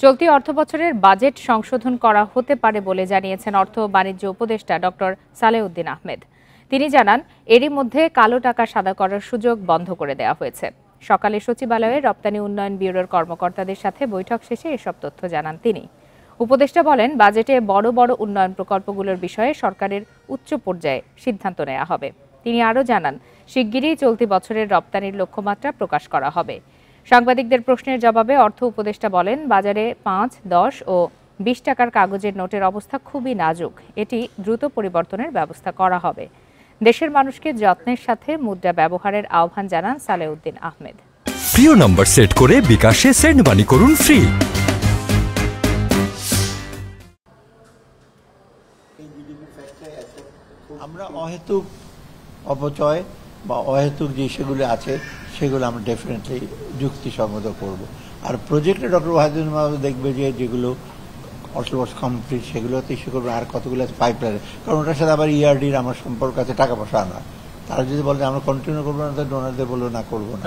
চলতি অর্থবছরের বাজেট সংশোধন করা হতে পারে বলে জানিয়েছেন অর্থ ও বাণিজ্য উপদেষ্টা ডক্টর সালেউদ্দিন আহমেদ। তিনি জানান, এরই মধ্যে কালো টাকা সাদা করার সুযোগ বন্ধ করে দেওয়া হয়েছে। সকালে সচিবালয়ে রপ্তানি উন্নয়ন ব্যুরোর কর্মকর্তাদের সাথে বৈঠক শেষে এসব তথ্য জানান তিনি। উপদেষ্টা বলেন, বাজেটে বড় বড় উন্নয়ন প্রকল্পগুলোর বিষয়ে সরকারের উচ্চ পর্যায়ে সিদ্ধান্ত নেওয়া হবে। তিনি আরও জানান, শিগগিরই চলতি বছরের রপ্তানির লক্ষ্যমাত্রা প্রকাশ করা হবে। সাংবাদিকদের প্রশ্নের জবাবে অর্থ উপদেষ্টা বলেন, বাজারে ৫, ১০ ও ২০ টাকার কাগজের নোটের অবস্থা খুবই নাজুক। এটি দ্রুত পরিবর্তনের ব্যবস্থা করা হবে। দেশের মানুষকে যত্নের সাথে মুদ্রা ব্যবহারের আহ্বান জানান সালেউদ্দিন আহমেদ। প্রিয় নম্বর সেট করে বিকাশে সেন্ড মানি করুন ফ্রি। আমরা অহেতুক অপচয় বা অহেতুক যে সেগুলো আছে সেগুলো আমরা ডেফিনেটলি যুক্তিসঙ্গত করব। আর প্রজেক্টে ডক্টর ওয়াহিদুল মাহমুদ দেখবে যে যেগুলো অলমোস্ট কমপ্লিট সেগুলোতে ইস্যু করবে, আর কতগুলো আছে পাইপলাইনে, কারণ ওটার সাথে আবার ইআরডির আমার সম্পর্ক আছে, টাকা পয়সা আনা। তারা যদি বলে আমরা কন্টিনিউ করবো না, তো ডোনারদের বলবো না, করবো না।